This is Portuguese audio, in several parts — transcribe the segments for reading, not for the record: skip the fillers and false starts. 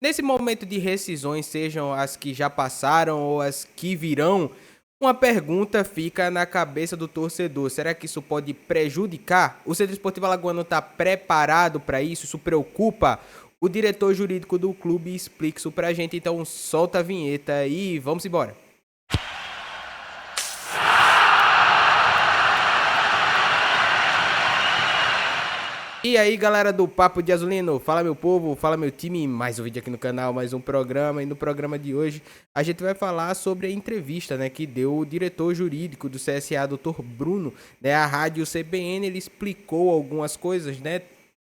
Nesse momento de rescisões, sejam as que já passaram ou as que virão, uma pergunta fica na cabeça do torcedor. Será que isso pode prejudicar? O Centro Esportivo Alagoano está preparado para isso? Isso preocupa? O diretor jurídico do clube explica isso pra gente, então solta a vinheta e vamos embora. E aí, galera do Papo de Azulino, fala meu povo, fala meu time, mais um vídeo aqui no canal, mais um programa, e no programa de hoje a gente vai falar sobre a entrevista, né, que deu o diretor jurídico do CSA, Dr. Bruno, né, à rádio CBN. Ele explicou algumas coisas, né,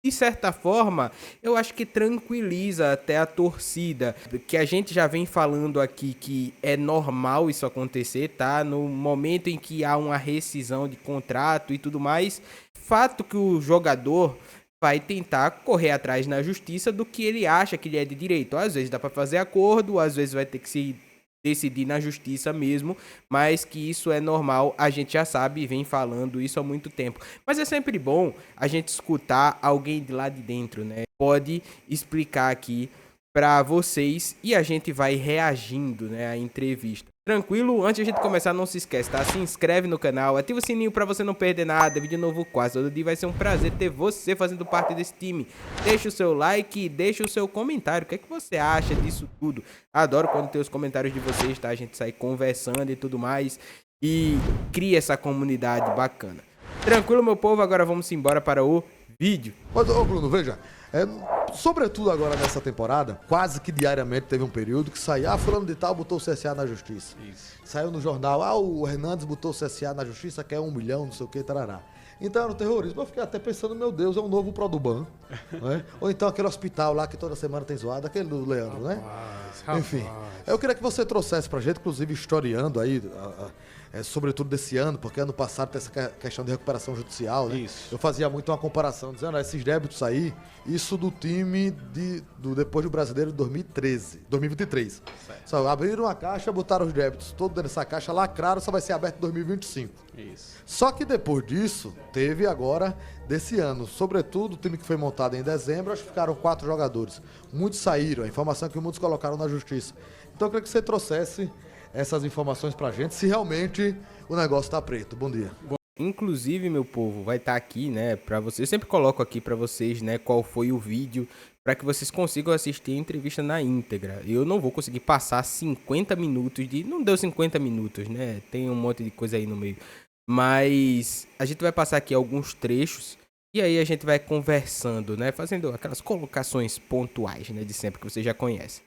de certa forma, eu acho que tranquiliza até a torcida, que a gente já vem falando aqui que é normal isso acontecer, tá? No momento em que há uma rescisão de contrato e tudo mais, fato que o jogador vai tentar correr atrás na justiça do que ele acha que ele é de direito. Às vezes dá para fazer acordo, às vezes vai ter que se decidir na justiça mesmo, mas que isso é normal, a gente já sabe e vem falando isso há muito tempo. Mas é sempre bom a gente escutar alguém de lá de dentro, né? Pode explicar aqui para vocês e a gente vai reagindo, né, à entrevista. Tranquilo? Antes de a gente começar, não se esquece, tá? Se inscreve no canal, ativa o sininho pra você não perder nada. Vídeo novo quase todo dia, vai ser um prazer ter você fazendo parte desse time. Deixa o seu like e deixa o seu comentário. O que é que você acha disso tudo? Adoro quando tem os comentários de vocês, tá? A gente sai conversando e tudo mais e cria essa comunidade bacana. Tranquilo, meu povo? Agora vamos embora para o vídeo. Mas, ô Bruno, veja, sobretudo agora nessa temporada, quase que diariamente teve um período que saía, fulano de tal botou o CSA na justiça. Isso. Saiu no jornal, o Hernandes botou o CSA na justiça, quer 1 milhão, não sei o que, tarará. Então era o terrorismo. Eu fiquei até pensando, meu Deus, é um novo Produban. Né? Ou então aquele hospital lá que toda semana tem zoado, aquele do Leandro, né? Enfim, eu queria que você trouxesse pra gente, inclusive historiando aí, sobretudo desse ano, porque ano passado tem essa questão de recuperação judicial, né? Isso. Eu fazia muito uma comparação, dizendo, esses débitos aí, isso do time depois do Brasileiro de 2023. Só abriram uma caixa, botaram os débitos todos dentro dessa caixa, lacraram, só vai ser aberto em 2025. Isso. Só que depois disso, teve agora, desse ano, sobretudo o time que foi montado em dezembro, acho que ficaram 4 jogadores. Muitos saíram, a informação é que muitos colocaram na justiça. Então eu queria que você trouxesse essas informações pra gente, se realmente o negócio tá preto. Bom dia. Inclusive, meu povo, vai estar aqui, né, pra vocês. Eu sempre coloco aqui pra vocês, né, qual foi o vídeo, pra que vocês consigam assistir a entrevista na íntegra. Eu não vou conseguir passar 50 minutos não deu 50 minutos, né, tem um monte de coisa aí no meio. Mas a gente vai passar aqui alguns trechos e aí a gente vai conversando, né, fazendo aquelas colocações pontuais, né, de sempre que vocês já conhecem.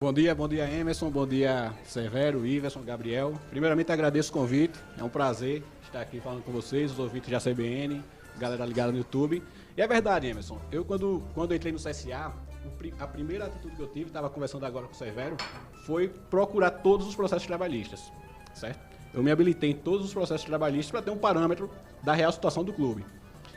Bom dia Emerson, bom dia Severo, Iverson, Gabriel. Primeiramente agradeço o convite, é um prazer estar aqui falando com vocês, os ouvintes da CBN, galera ligada no YouTube. E é verdade, Emerson, eu quando entrei no CSA, a primeira atitude que eu tive, estava conversando agora com o Severo, foi procurar todos os processos trabalhistas, certo? Eu me habilitei em todos os processos trabalhistas para ter um parâmetro da real situação do clube.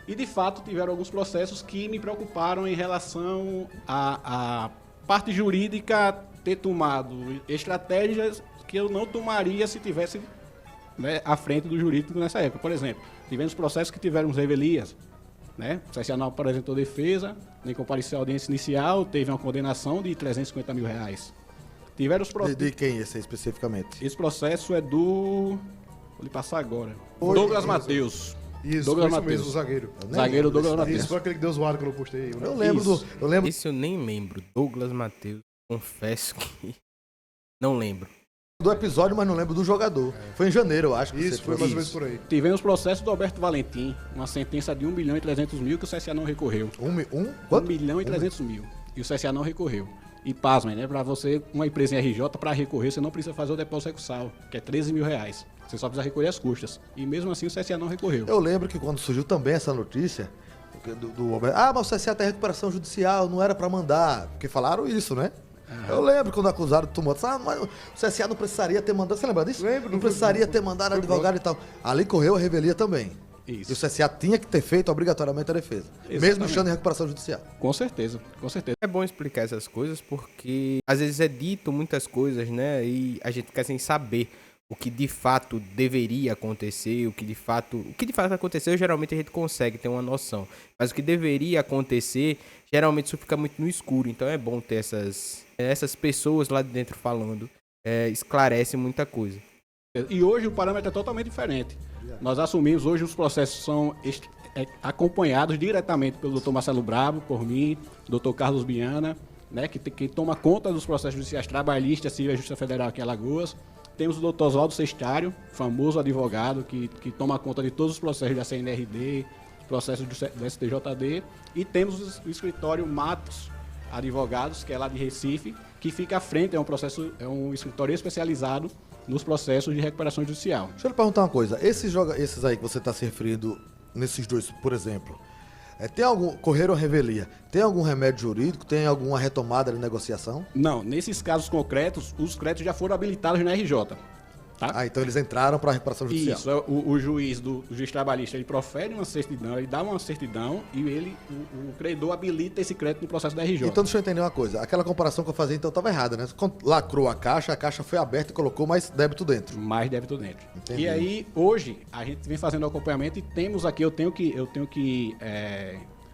E de fato tiveram alguns processos que me preocuparam em relação à parte jurídica ter tomado estratégias que eu não tomaria se tivesse, né, à frente do jurídico nessa época. Por exemplo, tivemos processos que tiveram revelias, né? O CSA não apresentou defesa, nem compareceu à audiência inicial, teve uma condenação de 350 mil reais. Tiveram os de quem esse especificamente? Esse processo é do... Vou lhe passar agora. Douglas Matheus. Isso, Douglas isso Matheus. mesmo, o zagueiro. Zagueiro Douglas Matheus. Isso foi aquele que deu zoado que eu postei. Eu lembro. Esse eu nem lembro. Douglas Matheus, confesso que não lembro. Do episódio, mas não lembro do jogador. Foi em janeiro, eu acho. Isso, foi mais ou menos por aí. Tivemos o processo do Alberto Valentim, uma sentença de 1 milhão e 300 mil que o CSA não recorreu. Quanto? 1 milhão e 300 mil. E o CSA não recorreu. E pasmem, né? Pra você, uma empresa em RJ, para recorrer, você não precisa fazer o depósito recursal, que é 13 mil reais. Você só precisa recolher as custas. E mesmo assim o CSA não recorreu. Eu lembro que quando surgiu também essa notícia, mas o CSA tem recuperação judicial, não era pra mandar. Porque falaram isso, né? Eu lembro quando acusaram do tumulto. Mas o CSA não precisaria ter mandado. Você lembra disso? Lembro. Não precisaria ter mandado advogado e tal. Ali correu a revelia também. Isso. E o CSA tinha que ter feito obrigatoriamente a defesa. Exatamente. Mesmo estando em recuperação judicial. Com certeza, com certeza. É bom explicar essas coisas porque às vezes é dito muitas coisas, né? E a gente fica sem saber o que de fato deveria acontecer, o que de fato aconteceu, geralmente a gente consegue ter uma noção. Mas o que deveria acontecer, geralmente isso fica muito no escuro. Então é bom ter essas pessoas lá de dentro falando. Esclarece muita coisa. E hoje o parâmetro é totalmente diferente. Nós assumimos, hoje os processos são acompanhados diretamente pelo Dr. Marcelo Brabo, por mim, Dr. Carlos Biana, né, que toma conta dos processos judiciais trabalhistas, civil e justiça federal aqui em Alagoas. Temos o Dr. Oswaldo Sestário, famoso advogado, que toma conta de todos os processos da CNRD, processos do STJD. E temos o escritório Matos Advogados, que é lá de Recife, que fica à frente, é um escritório especializado nos processos de recuperação judicial. Deixa eu lhe perguntar uma coisa. Esses aí que você está se referindo, nesses dois, por exemplo, correram a revelia, tem algum remédio jurídico, tem alguma retomada de negociação? Não, nesses casos concretos, os créditos já foram habilitados na RJ. Tá? Então eles entraram para a recuperação judicial. Isso, o juiz trabalhista, ele profere uma certidão, ele dá uma certidão e o credor habilita esse crédito no processo da RJ. Então deixa eu entender uma coisa, aquela comparação que eu fazia então estava errada, né? Quando lacrou a caixa foi aberta e colocou mais débito dentro. Mais débito dentro. Entendi. E aí, hoje, a gente vem fazendo o acompanhamento e temos aqui, eu tenho que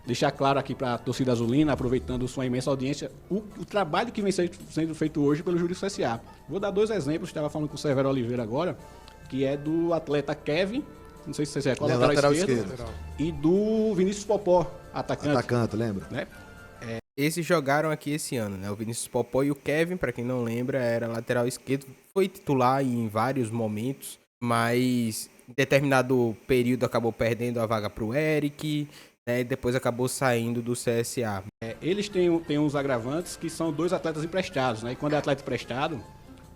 deixar claro aqui para a torcida azulina, aproveitando sua imensa audiência, o trabalho que vem sendo feito hoje pelo Júri CSA. Vou dar 2 exemplos, estava falando com o Severo Oliveira agora, que é do atleta Kevin, não sei se você recorda, lateral esquerdo, e do Vinícius Popó, atacante. Lembra? Né? Esses jogaram aqui esse ano, né? O Vinícius Popó e o Kevin, para quem não lembra, era lateral esquerdo, foi titular em vários momentos, mas em determinado período acabou perdendo a vaga para o Eric, e depois acabou saindo do CSA. Eles têm uns agravantes que são 2 atletas emprestados, né? E quando é atleta emprestado,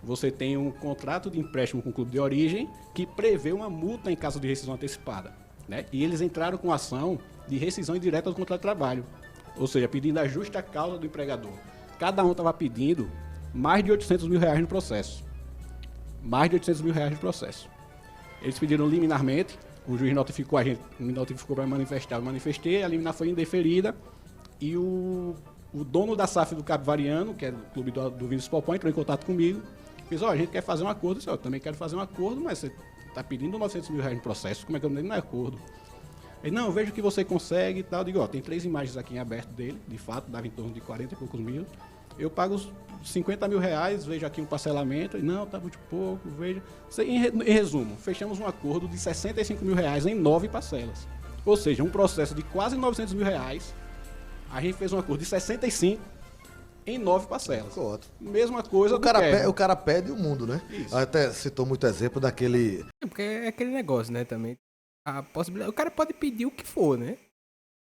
você tem um contrato de empréstimo com o clube de origem que prevê uma multa em caso de rescisão antecipada, né? E eles entraram com ação de rescisão indireta do contrato de trabalho, ou seja, pedindo a justa causa do empregador. Cada um estava pedindo mais de R$800 mil no processo. Mais de R$800 mil no processo. Eles pediram liminarmente. O juiz notificou a gente, me notificou para manifestar, eu manifestei, a liminar foi indeferida e o dono da SAF do Capivariano, que é do clube do Vinícius Popó, entrou em contato comigo, fez, a gente quer fazer um acordo, eu disse, eu também quero fazer um acordo, mas você está pedindo R$900 mil no processo, como é que eu não é acordo? Ele, não, veja o que você consegue e tal, eu digo, tem 3 imagens aqui em aberto dele, de fato, dava em torno de 40 e poucos mil, eu pago os R$50 mil, vejo aqui um parcelamento, e não, tá muito pouco, veja. Em resumo, fechamos um acordo de R$65 mil em 9 parcelas. Ou seja, um processo de quase R$900 mil, a gente fez um acordo de 65 em 9 parcelas. Ótimo. Mesma coisa o cara pede o mundo, né? Isso. Até citou muito exemplo daquele... Porque é aquele negócio, né, também. A possibilidade, o cara pode pedir o que for, né?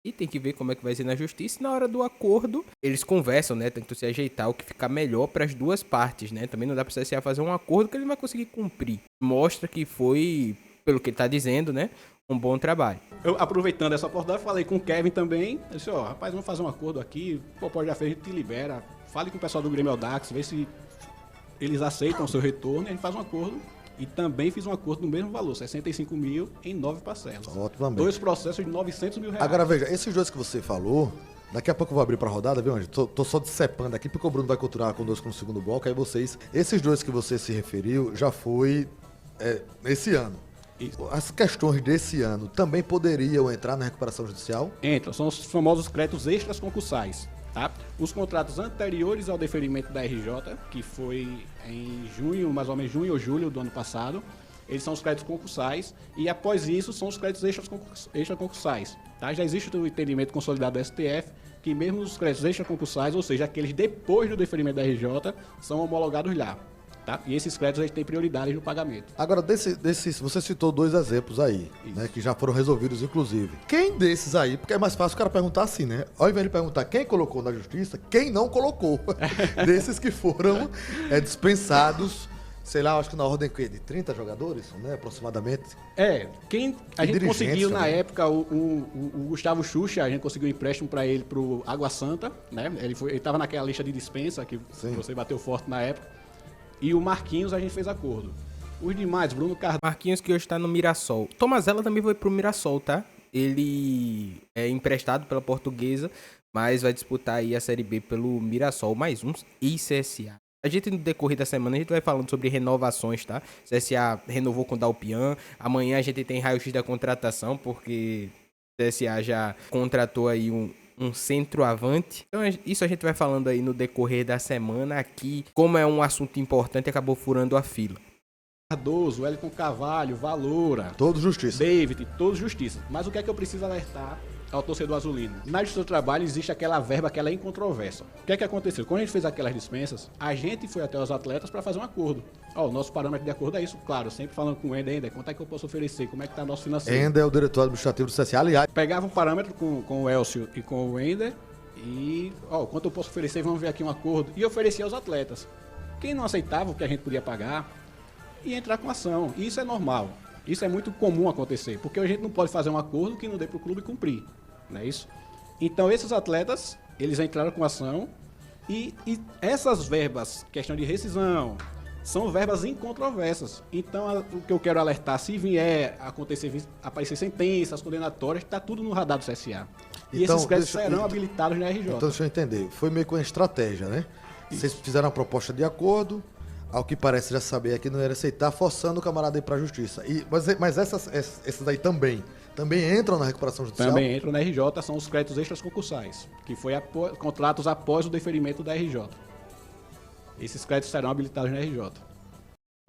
E tem que ver como é que vai ser na justiça. E na hora do acordo, eles conversam, né? Tentam se ajeitar o que ficar melhor para as duas partes, né? Também não dá para o CSA fazer um acordo que ele não vai conseguir cumprir. Mostra que foi, pelo que ele tá dizendo, né? Um bom trabalho. Eu, aproveitando essa oportunidade, falei com o Kevin também. Eu disse, rapaz, vamos fazer um acordo aqui. O Popó já fez, a gente te libera. Fale com o pessoal do Grêmio Audax, vê se eles aceitam o seu retorno. E a gente faz um acordo. E também fiz um acordo no mesmo valor, 65 mil em 9 parcelas. Ótimo também. 2 processos de 900 mil reais. Agora veja, esses 2 que você falou, daqui a pouco eu vou abrir pra rodada, viu, Anjo? Tô só decepando aqui, porque o Bruno vai continuar conosco no segundo bloco, aí esses 2 que você se referiu, já foi esse ano. Isso. As questões desse ano também poderiam entrar na recuperação judicial? Entram, são os famosos créditos extras concursais. Tá? Os contratos anteriores ao deferimento da RJ, que foi em junho, mais ou menos junho ou julho do ano passado, eles são os créditos concursais e após isso são os créditos extra concursais. Tá? Já existe o entendimento consolidado do STF que mesmo os créditos extra concursais, ou seja, aqueles depois do deferimento da RJ, são homologados lá. Tá? E esses créditos eles têm prioridade no pagamento. Agora, você citou 2 exemplos aí, né, que já foram resolvidos, inclusive. Quem desses aí, porque é mais fácil o cara perguntar assim, né? Ao invés de perguntar quem colocou na justiça, quem não colocou. Desses que foram dispensados, sei lá, acho que na ordem de 30 jogadores, né, aproximadamente. A gente conseguiu também. na época, o Gustavo Xuxa, a gente conseguiu um empréstimo para ele pro Água Santa, né? Ele estava naquela lista de dispensa que você bateu forte na época. E o Marquinhos a gente fez acordo. Os demais, Bruno Cardoso. Marquinhos que hoje tá no Mirassol. Tomazella também foi pro Mirassol, tá? Ele é emprestado pela Portuguesa, mas vai disputar aí a Série B pelo Mirassol. Mais uns e CSA. A gente, no decorrer da semana, a gente vai falando sobre renovações, tá? CSA renovou com o Dalpian. Amanhã a gente tem raio-x da contratação, porque o CSA já contratou aí um centroavante. Então, isso a gente vai falando aí no decorrer da semana. Aqui, como é um assunto importante, acabou furando a fila. Cardoso, Wellington Carvalho, Valora, Todo justiça. David, todos justiça. Mas o que é que eu preciso alertar ao torcedor azulino? Na Justiça do Trabalho existe aquela verba que ela é incontroversa. O que é que aconteceu? Quando a gente fez aquelas dispensas, a gente foi até os atletas para fazer um acordo. Ó, o nosso parâmetro de acordo é isso, claro, sempre falando com o Ender, quanto é que eu posso oferecer, como é que está nosso financeiro. Ender é o diretor administrativo do CSA, aliás. Pegava um parâmetro com o Elcio e com o Ender e, ó, quanto eu posso oferecer, vamos ver aqui um acordo. E oferecia aos atletas. Quem não aceitava o que a gente podia pagar, ia entrar com ação. E isso é normal. Isso é muito comum acontecer, porque a gente não pode fazer um acordo que não dê para o clube cumprir. Não é isso? Então, esses atletas, eles entraram com ação e essas verbas, questão de rescisão, são verbas incontroversas. Então, o que eu quero alertar, se vier aparecer sentenças condenatórias, está tudo no radar do CSA. E Então, esses créditos serão habilitados na RJ. Então, deixa eu entender. Foi meio que uma estratégia, né? Vocês fizeram uma proposta de acordo, ao que parece já saber é que não era aceitar, forçando o camarada a ir para a justiça. Mas essas aí também entram na recuperação judicial? Também entram na RJ, são os créditos extras concursais, que foi contratos após o deferimento da RJ. Esses créditos serão habilitados na RJ.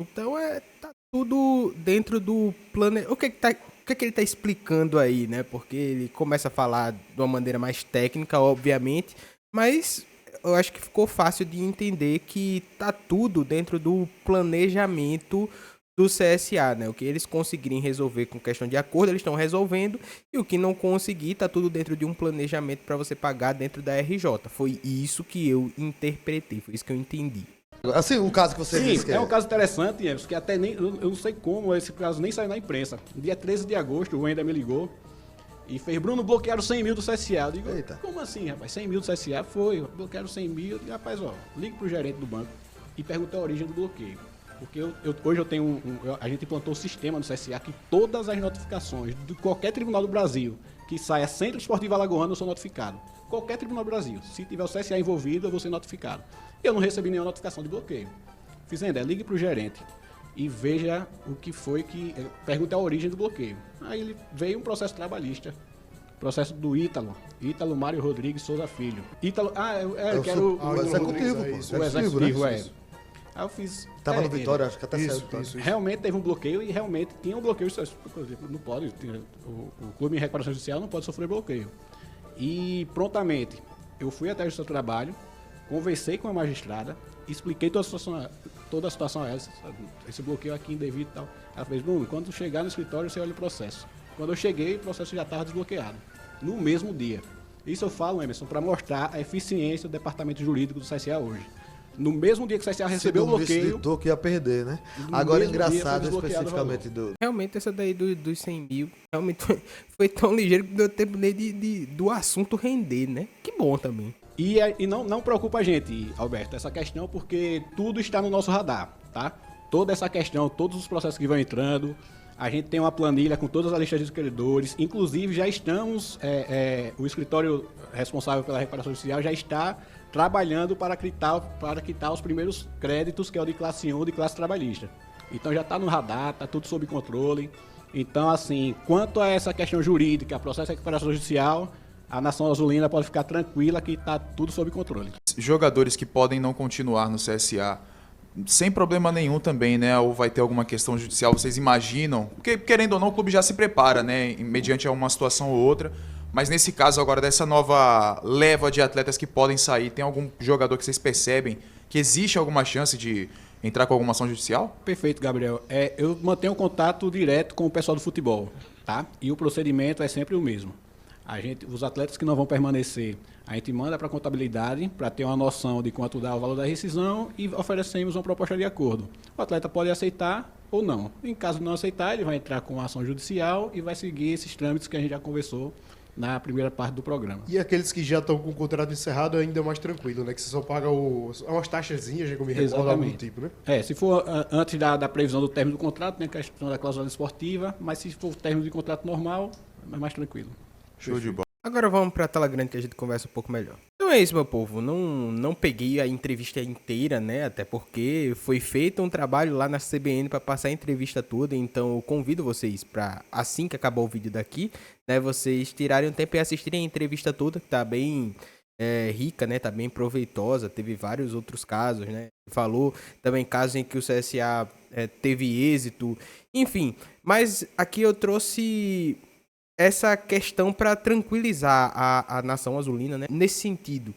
Então, tá tudo dentro do plano. O que é que ele tá explicando aí, né? Porque ele começa a falar de uma maneira mais técnica, obviamente, mas eu acho que ficou fácil de entender que tá tudo dentro do planejamento do CSA, né? O que eles conseguirem resolver com questão de acordo, eles estão resolvendo, e o que não conseguir, tá tudo dentro de um planejamento para você pagar dentro da RJ. Foi isso que eu interpretei, foi isso que eu entendi. Assim, o caso que você disse que é um caso interessante, Emerson, que até nem, eu não sei como esse caso nem saiu na imprensa. Dia 13 de agosto, o Wender me ligou e fez: Bruno, bloquearam 100 mil do CSA. Eu digo: eita. Como assim, rapaz? 100 mil do CSA? Foi, bloquearam 100 mil. Eu digo: rapaz, ó, ligue pro gerente do banco e pergunta a origem do bloqueio. Porque hoje eu tenho a gente implantou um sistema no CSA que todas as notificações de qualquer tribunal do Brasil que saia Centro Esportivo Alagoano, eu sou notificado. Qualquer tribunal do Brasil, se tiver o CSA envolvido, eu vou ser notificado. Eu não recebi nenhuma notificação de bloqueio. Fiz: Ender, ligue pro gerente e veja o que foi que... Pergunte a origem do bloqueio. Aí ele veio um processo trabalhista. Processo do Ítalo Mário Rodrigues Souza Filho. Ítalo... eu quero o executivo, pô. o executivo, né? é. Aí eu fiz... Tava no Vitória, acho que até saiu. Isso. Realmente teve um bloqueio e realmente tinha um bloqueio. Não pode... O clube em recuperação judicial não pode sofrer bloqueio. E prontamente, eu fui até a Justiça do Trabalho, conversei com a magistrada, expliquei toda a situação a ela, esse bloqueio aqui indevido e tal. Ela fez: Bruno, quando chegar no escritório, você olha o processo. Quando eu cheguei, o processo já estava desbloqueado, no mesmo dia. Isso eu falo, Emerson, para mostrar a eficiência do departamento jurídico do CSA hoje. No mesmo dia que o CSA recebeu o bloqueio... Se que ia perder, né? No Agora, mesmo dia engraçado foi desbloqueado especificamente do... Realmente, essa daí dos 100 mil, realmente foi tão ligeiro que deu tempo nem do assunto render, né? Que bom também. E não preocupa a gente, Alberto, essa questão, porque tudo está no nosso radar, tá? Toda essa questão, todos os processos que vão entrando, a gente tem uma planilha com todas as listas de credores, inclusive já estamos, o escritório responsável pela recuperação judicial já está trabalhando para quitar os primeiros créditos, que é o de classe 1, de classe trabalhista. Então já está no radar, está tudo sob controle. Então, assim, quanto a essa questão jurídica, processo de recuperação judicial, a Nação Azulina pode ficar tranquila que está tudo sob controle. Jogadores que podem não continuar no CSA, sem problema nenhum também, né? Ou vai ter alguma questão judicial, vocês imaginam? Porque, querendo ou não, o clube já se prepara, né? Mediante uma situação ou outra. Mas nesse caso agora, dessa nova leva de atletas que podem sair, tem algum jogador que vocês percebem que existe alguma chance de entrar com alguma ação judicial? Perfeito, Gabriel. Eu mantenho contato direto com o pessoal do futebol, tá? E o procedimento é sempre o mesmo. Os atletas que não vão permanecer, a gente manda para a contabilidade para ter uma noção de quanto dá o valor da rescisão e oferecemos uma proposta de acordo. O atleta pode aceitar ou não. Em caso de não aceitar, ele vai entrar com uma ação judicial e vai seguir esses trâmites que a gente já conversou na primeira parte do programa. E aqueles que já estão com o contrato encerrado ainda é mais tranquilo, né? Que você só paga umas taxazinhas, já que eu me recordo, algum tipo, né? Se for antes da previsão do término do contrato, tem a questão da cláusula esportiva, mas se for o término de contrato normal, é mais tranquilo. Show de bola. Agora vamos para a tela grande que a gente conversa um pouco melhor. Então Então é isso, meu povo. Não peguei a entrevista inteira, né? Até porque foi feito um trabalho lá na CBN para passar a entrevista toda. Então eu convido vocês para, assim que acabar o vídeo daqui, né, vocês tirarem um tempo e assistirem a entrevista toda, que tá bem rica, né? Tá bem proveitosa. Teve vários outros casos, né? Falou também casos em que o CSA teve êxito. Enfim, mas aqui eu trouxe essa questão para tranquilizar a nação azulina, né? Nesse sentido.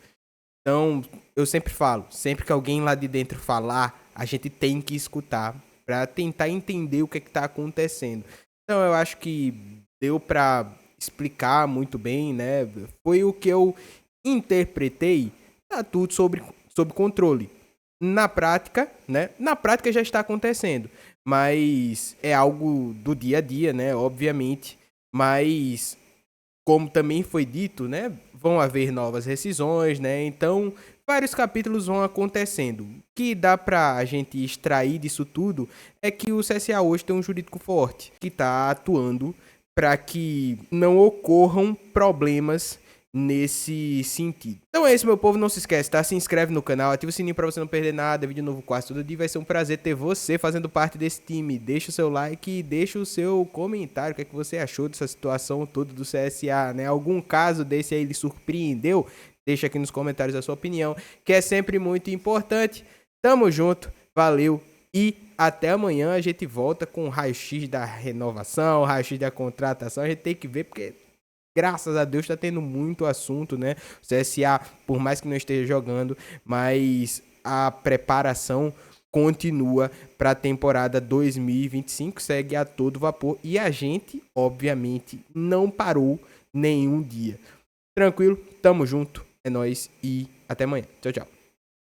Então, eu sempre falo, sempre que alguém lá de dentro falar, a gente tem que escutar para tentar entender o que está acontecendo. Então, eu acho que deu para explicar muito bem, né? Foi o que eu interpretei, tá tudo sob controle. Na prática, né? Na prática já está acontecendo, mas é algo do dia a dia, né? Obviamente. Mas, como também foi dito, né, vão haver novas rescisões, né, então vários capítulos vão acontecendo. O que dá pra gente extrair disso tudo é que o CSA hoje tem um jurídico forte, que tá atuando para que não ocorram problemas nesse sentido. Então é isso, meu povo, não se esquece, tá? Se inscreve no canal, ativa o sininho pra você não perder nada, vídeo novo quase todo dia, vai ser um prazer ter você fazendo parte desse time. Deixa o seu like e deixa o seu comentário, o que é que você achou dessa situação toda do CSA, né? Algum caso desse aí lhe surpreendeu? Deixa aqui nos comentários a sua opinião, que é sempre muito importante. Tamo junto, valeu e até amanhã a gente volta com o raio-x da renovação, o raio-x da contratação, a gente tem que ver porque... Graças a Deus tá tendo muito assunto, né? O CSA, por mais que não esteja jogando, mas a preparação continua para a temporada 2025, segue a todo vapor e a gente, obviamente, não parou nenhum dia. Tranquilo? Tamo junto, é nóis e até amanhã. Tchau, tchau.